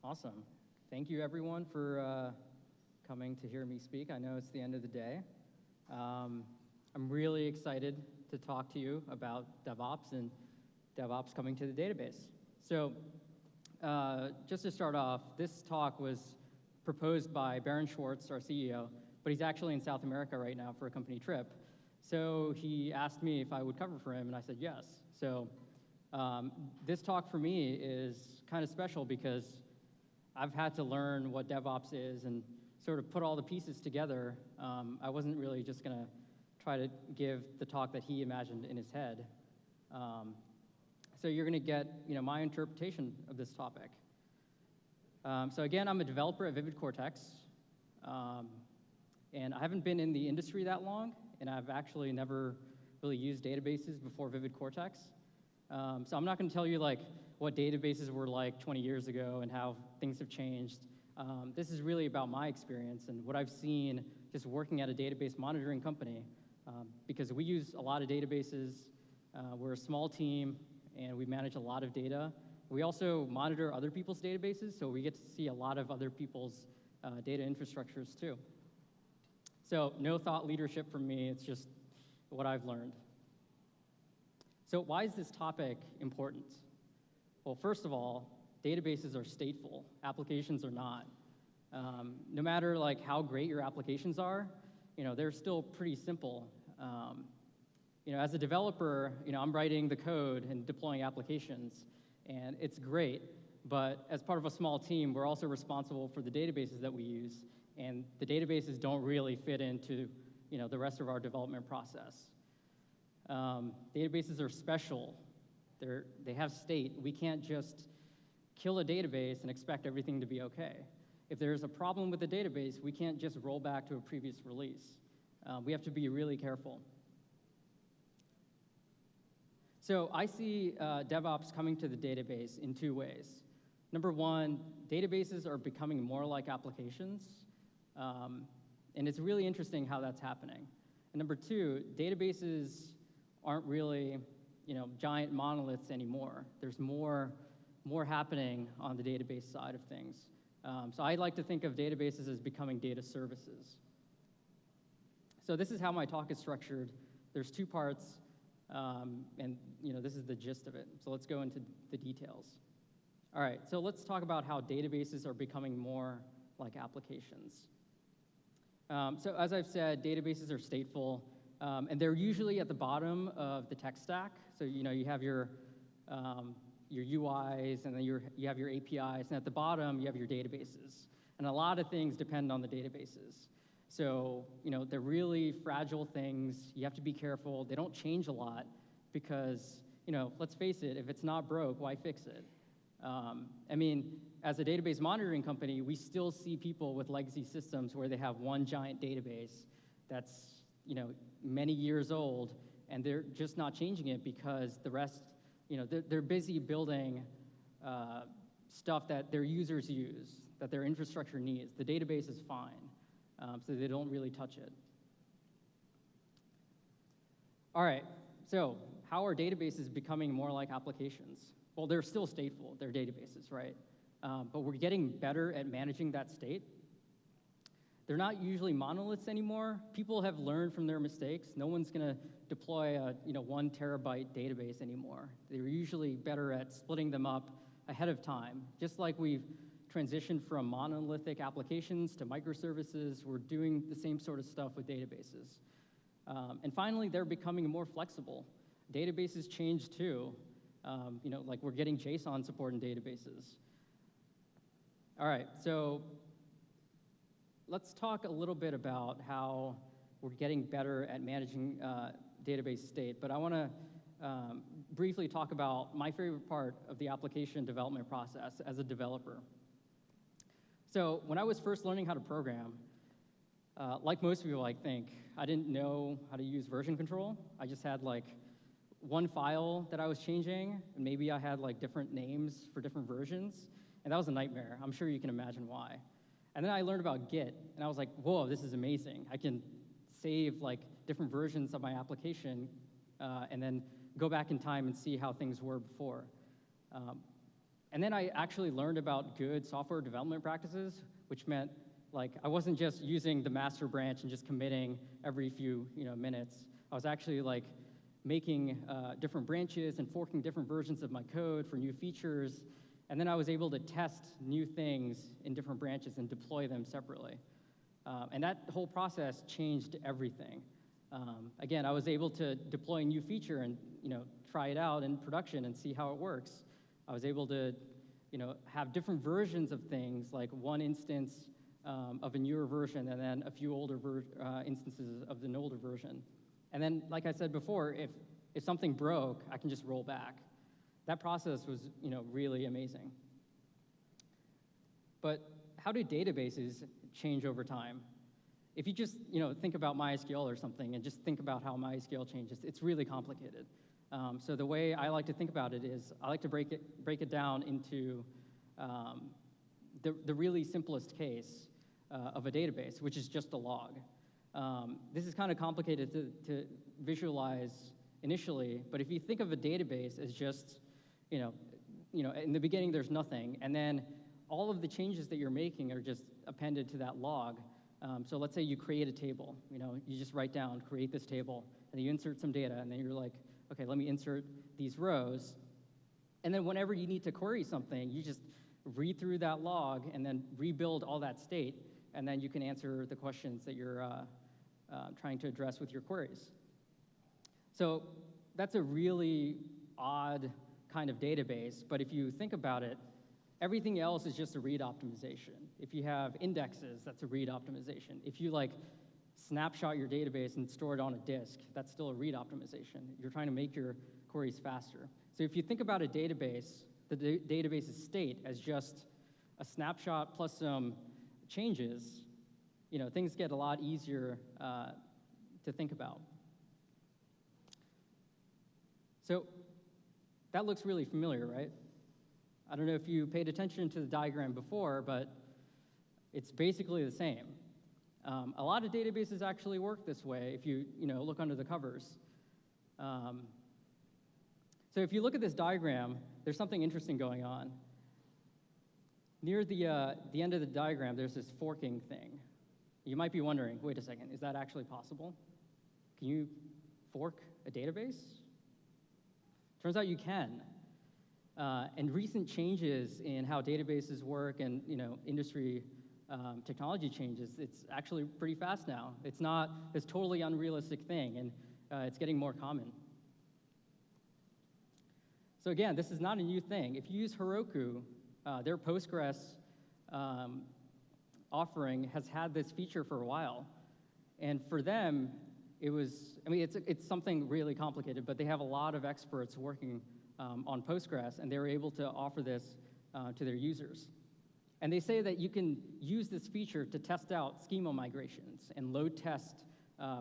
Awesome. Thank you, everyone, for coming to hear me speak. I know it's the end of the day. I'm really excited to talk to you about DevOps and DevOps coming to the database. So just to start off, this talk was proposed by Baron Schwartz, our CEO, but he's actually in South America right now for a company trip. So he asked me if I would cover for him, and I said yes. So this talk for me is kind of special because I've had to learn what DevOps is and sort of put all the pieces together. I wasn't really just going to try to give the talk that he imagined in his head. So you're going to get my interpretation of this topic. So again, I'm a developer at Vivid Cortex. And I haven't been in the industry that long, and I've actually never really used databases before Vivid Cortex. So I'm not going to tell you what databases were like 20 years ago and how things have changed. This is really about my experience and what I've seen just working at a database monitoring company, because we use a lot of databases. We're a small team, and we manage a lot of data. We also monitor other people's databases, so we get to see a lot of other people's data infrastructures too. So no thought leadership from me, it's just what I've learned. So why is this topic important? Well, first of all, databases are stateful, applications are not. No matter how great your applications are, they're still pretty simple. As a developer, I'm writing the code and deploying applications, and it's great. But as part of a small team, we're also responsible for the databases that we use, and the databases don't really fit into the rest of our development process. Databases are special. They have state. We can't just kill a database and expect everything to be okay. If there's a problem with the database, we can't just roll back to a previous release. We have to be really careful. So I see DevOps coming to the database in two ways. Number one, databases are becoming more like applications, and it's really interesting how that's happening. And number two, databases aren't really giant monoliths anymore. There's more happening on the database side of things. So I like to think of databases as becoming data services. So this is how my talk is structured. There's two parts, and this is the gist of it. So let's go into the details. All right, so let's talk about how databases are becoming more like applications. So as I've said, databases are stateful, and they're usually at the bottom of the tech stack. So you have your UIs, and then you have your APIs, and at the bottom you have your databases. And a lot of things depend on the databases. So they're really fragile things. You have to be careful. They don't change a lot because let's face it, if it's not broke, why fix it? As a database monitoring company, we still see people with legacy systems where they have one giant database that's many years old, and they're just not changing it because the rest, they're busy building stuff that their users use, that their infrastructure needs. The database is fine, so they don't really touch it. All right, so how are databases becoming more like applications? Well, they're still stateful. They're databases, right? But we're getting better at managing that state. They're not usually monoliths anymore. People have learned from their mistakes. No one's going to deploy a 1 terabyte database anymore. They're usually better at splitting them up ahead of time. Just like we've transitioned from monolithic applications to microservices, we're doing the same sort of stuff with databases. And finally, they're becoming more flexible. Databases change too. We're getting JSON support in databases. All right, so let's talk a little bit about how we're getting better at managing database state. But I want to briefly talk about my favorite part of the application development process as a developer. So when I was first learning how to program, like most people, I think, I didn't know how to use version control. I just had one file that I was changing, and maybe I had different names for different versions, and that was a nightmare. I'm sure you can imagine why. And then I learned about Git, and I was like, whoa, this is amazing. I can save different versions of my application and then go back in time and see how things were before. And then I actually learned about good software development practices, which meant like I wasn't just using the master branch and just committing every few minutes. I was actually like making different branches and forking different versions of my code for new features. And then I was able to test new things in different branches and deploy them separately. And that whole process changed everything. Again, I was able to deploy a new feature and try it out in production and see how it works. I was able to have different versions of things, like one instance of a newer version and then a few older instances of an older version. And then, like I said before, if something broke, I can just roll back. That process was really amazing. But how do databases change over time? If you just think about MySQL or something and just think about how MySQL changes, it's really complicated. So the way I like to think about it is I like to break it down into the really simplest case of a database, which is just a log. This is kind of complicated to visualize initially, but if you think of a database as just, in the beginning there's nothing, and then all of the changes that you're making are just appended to that log. So let's say you create a table. You just write down, create this table, and then you insert some data, and then you're like, okay, let me insert these rows. And then whenever you need to query something, you just read through that log and then rebuild all that state, and then you can answer the questions that you're trying to address with your queries. So that's a really odd kind of database, but if you think about it, everything else is just a read optimization. If you have indexes, that's a read optimization. If you snapshot your database and store it on a disk, that's still a read optimization. You're trying to make your queries faster. So if you think about a database, the database's state as just a snapshot plus some changes, things get a lot easier to think about. So that looks really familiar, right? I don't know if you paid attention to the diagram before, but it's basically the same. A lot of databases actually work this way if you look under the covers. So if you look at this diagram, there's something interesting going on. Near the end of the diagram, there's this forking thing. You might be wondering, wait a second, is that actually possible? Can you fork a database? Turns out you can. And recent changes in how databases work and industry technology changes, it's actually pretty fast now. It's not this totally unrealistic thing, and it's getting more common. So again, this is not a new thing. If you use Heroku, their Postgres offering has had this feature for a while. And for them, it's something really complicated, but they have a lot of experts working on Postgres, and they were able to offer this to their users. And they say that you can use this feature to test out schema migrations and load test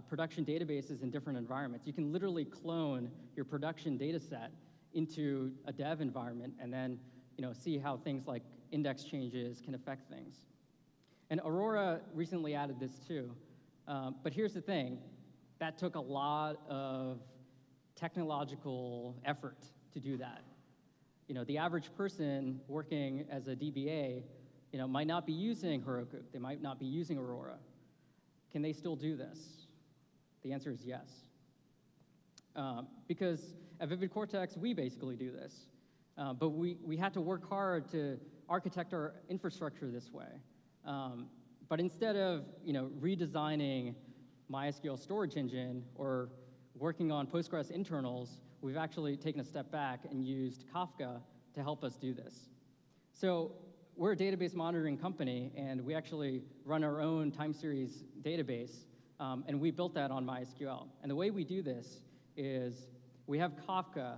production databases in different environments. You can literally clone your production data set into a dev environment and then see how things like index changes can affect things. And Aurora recently added this too. But here's the thing. That took a lot of technological effort to do that. The average person working as a DBA might not be using Heroku. They might not be using Aurora. Can they still do this? The answer is yes. Because at Vivid Cortex, we basically do this. But we had to work hard to architect our infrastructure this way. But instead of redesigning MySQL storage engine or working on Postgres internals, we've actually taken a step back and used Kafka to help us do this. So we're a database monitoring company, and we actually run our own time series database, and we built that on MySQL. And the way we do this is we have Kafka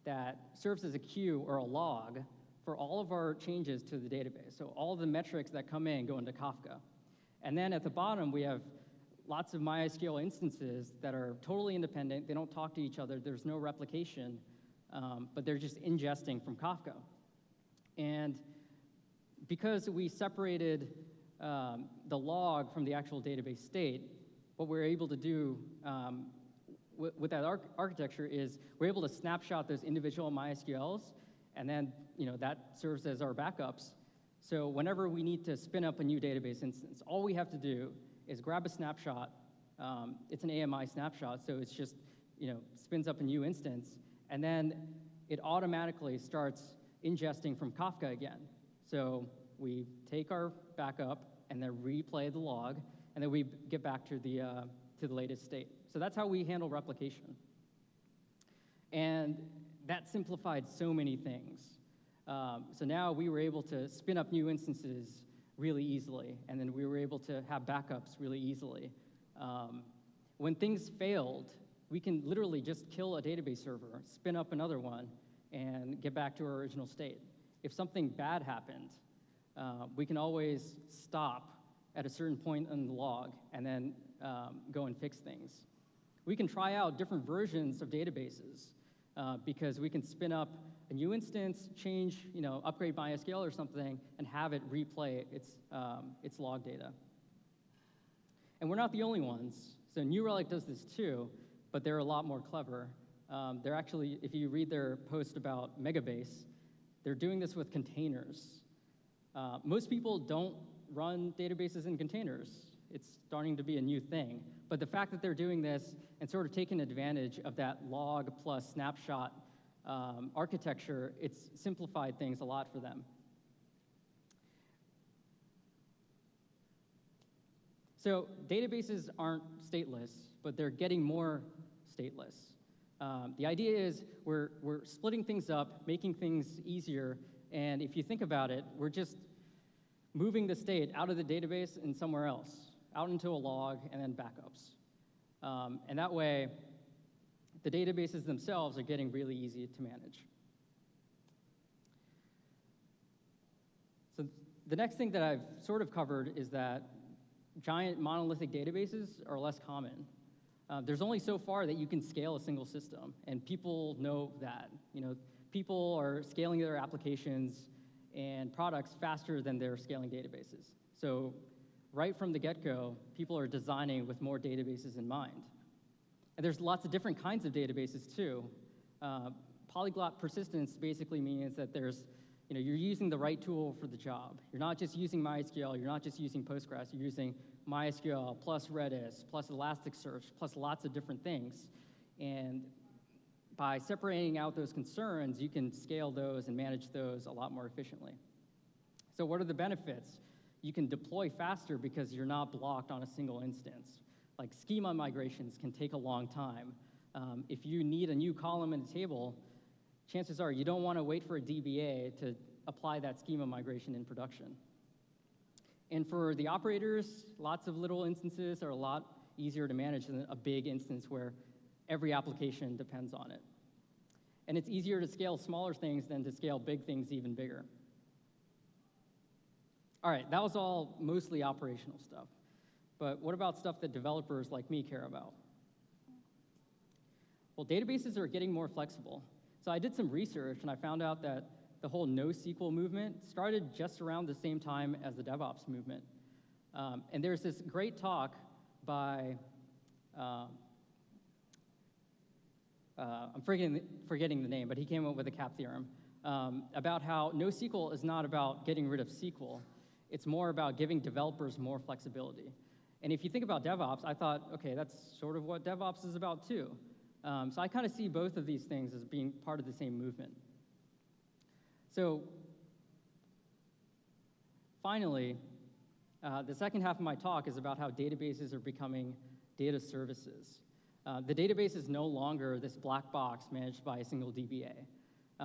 that serves as a queue or a log for all of our changes to the database. So all the metrics that come in go into Kafka. And then at the bottom, we have lots of MySQL instances that are totally independent. They don't talk to each other. There's no replication, but they're just ingesting from Kafka. And because we separated the log from the actual database state, what we're able to do with that architecture is we're able to snapshot those individual MySQLs and then that serves as our backups. So whenever we need to spin up a new database instance, all we have to do is grab a snapshot. It's an AMI snapshot, so it's just spins up a new instance, and then it automatically starts ingesting from Kafka again. So we take our backup and then replay the log, and then we get back to the latest state. So that's how we handle replication. And that simplified so many things. So now we were able to spin up new instances really easily, and then we were able to have backups really easily. When things failed, we can literally just kill a database server, spin up another one, and get back to our original state. If something bad happened, we can always stop at a certain point in the log and then go and fix things. We can try out different versions of databases because we can spin up a new instance, change, upgrade MySQL or something, and have it replay its log data. And we're not the only ones. So New Relic does this too, but they're a lot more clever. They're actually, if you read their post about Megabase, they're doing this with containers. Most people don't run databases in containers. It's starting to be a new thing. But the fact that they're doing this and sort of taking advantage of that log plus snapshot architecture, it's simplified things a lot for them. So databases aren't stateless, but they're getting more stateless. The idea is we're splitting things up, making things easier, and if you think about it, we're just moving the state out of the database and somewhere else, out into a log and then backups. And that way, the databases themselves are getting really easy to manage. So the next thing that I've sort of covered is that giant monolithic databases are less common. There's only so far that you can scale a single system, and people know that. People are scaling their applications and products faster than they're scaling databases. So right from the get-go, people are designing with more databases in mind. And there's lots of different kinds of databases too. Polyglot persistence basically means that you're using the right tool for the job. You're not just using MySQL, you're not just using Postgres, you're using MySQL plus Redis plus Elasticsearch plus lots of different things. And by separating out those concerns, you can scale those and manage those a lot more efficiently. So what are the benefits? You can deploy faster because you're not blocked on a single instance. Like schema migrations can take a long time. If you need a new column in a table, chances are you don't want to wait for a DBA to apply that schema migration in production. And for the operators, lots of little instances are a lot easier to manage than a big instance where every application depends on it. And it's easier to scale smaller things than to scale big things even bigger. All right, that was all mostly operational stuff. But what about stuff that developers like me care about? Well, databases are getting more flexible. So I did some research, and I found out that the whole NoSQL movement started just around the same time as the DevOps movement. And there's this great talk by, I'm forgetting the name, but he came up with a CAP theorem about how NoSQL is not about getting rid of SQL. It's more about giving developers more flexibility. And if you think about DevOps, I thought, okay, that's sort of what DevOps is about too. So I kind of see both of these things as being part of the same movement. So finally, the second half of my talk is about how databases are becoming data services. The database is no longer this black box managed by a single DBA.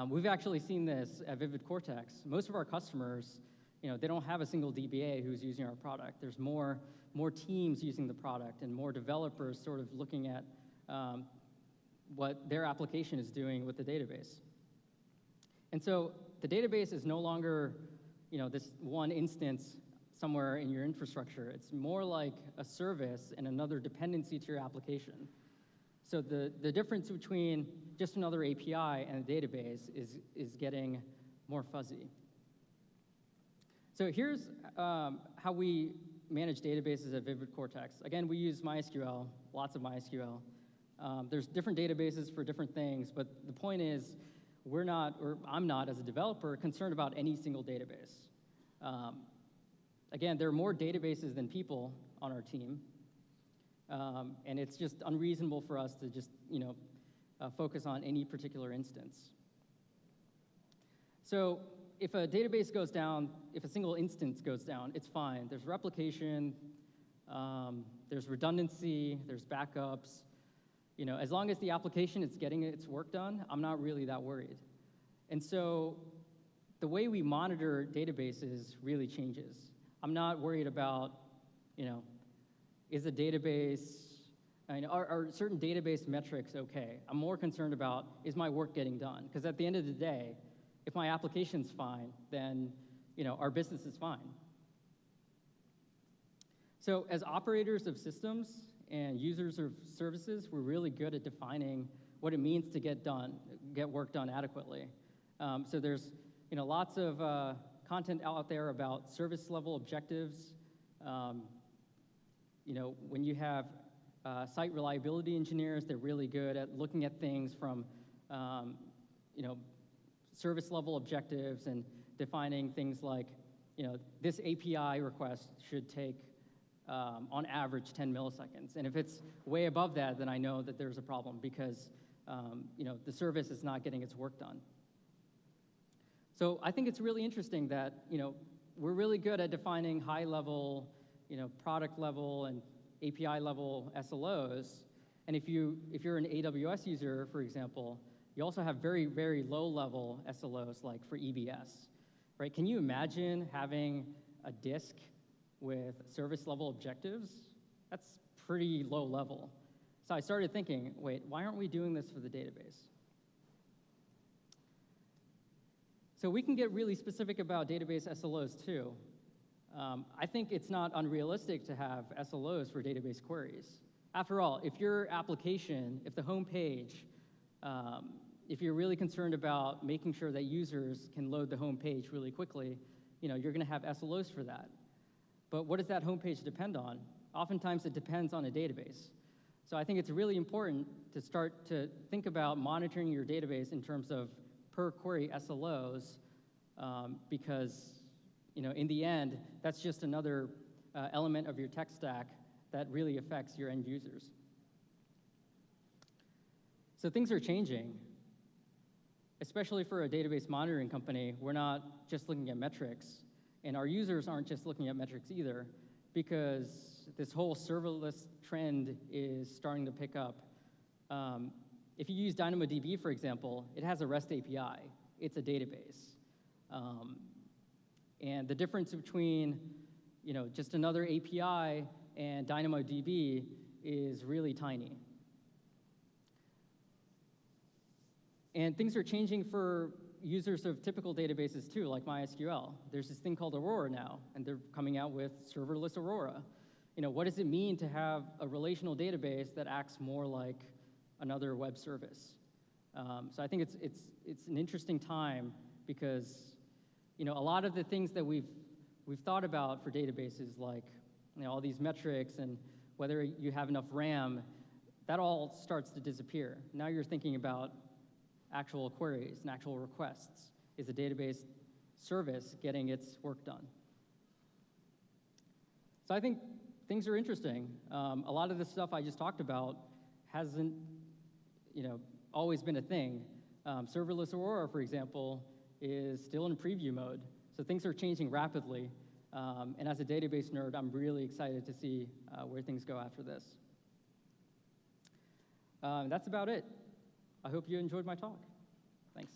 We've actually seen this at Vivid Cortex. Most of our customers, they don't have a single DBA who's using our product. There's more teams using the product and more developers sort of looking at what their application is doing with the database. And so the database is no longer this one instance somewhere in your infrastructure. It's more like a service and another dependency to your application. So the difference between just another API and a database is getting more fuzzy. So here's how we manage databases at Vivid Cortex. Again, we use MySQL, lots of MySQL. There's different databases for different things, but the point is we're not, or I'm not as a developer, concerned about any single database. Again, there are more databases than people on our team, and it's just unreasonable for us to just, focus on any particular instance. So if a database goes down, if a single instance goes down, it's fine. There's replication, there's redundancy, there's backups. As long as the application is getting its work done, I'm not really that worried. And so the way we monitor databases really changes. I'm not worried about, is a database, are certain database metrics okay? I'm more concerned about, is my work getting done? Because at the end of the day, if my application's fine, then our business is fine. So as operators of systems and users of services, we're really good at defining what it means to get work done adequately. So there's lots of content out there about service level objectives. When you have site reliability engineers, they're really good at looking at things from service level objectives and defining things like, this API request should take, on average, 10 milliseconds. And if it's way above that, then I know that there's a problem because, the service is not getting its work done. So I think it's really interesting that, we're really good at defining high-level, product level and API level SLOs. And if you're an AWS user, for example, you also have very, very low-level SLOs, like for EBS, right? Can you imagine having a disk with service-level objectives? That's pretty low level. So I started thinking, wait, why aren't we doing this for the database? So we can get really specific about database SLOs, too. I think it's not unrealistic to have SLOs for database queries. After all, if your application, if the home page, if you're really concerned about making sure that users can load the home page really quickly, you're going to have SLOs for that. But what does that home page depend on? Oftentimes, it depends on a database. So I think it's really important to start to think about monitoring your database in terms of per query SLOs, because in the end, that's just another element of your tech stack that really affects your end users. So things are changing. Especially for a database monitoring company, we're not just looking at metrics, and our users aren't just looking at metrics either, because this whole serverless trend is starting to pick up. If you use DynamoDB, for example, it has a REST API. It's a database. And the difference between just another API and DynamoDB is really tiny. And things are changing for users of typical databases too, like MySQL. There's this thing called Aurora now, and they're coming out with serverless Aurora. What does it mean to have a relational database that acts more like another web service? So I think it's an interesting time because a lot of the things that we've thought about for databases, like all these metrics and whether you have enough RAM, that all starts to disappear. Now you're thinking about actual queries and actual requests. Is a database service getting its work done? So I think things are interesting. A lot of the stuff I just talked about hasn't always been a thing. Serverless Aurora, for example, is still in preview mode. So things are changing rapidly. And as a database nerd, I'm really excited to see where things go after this. That's about it. I hope you enjoyed my talk. Thanks.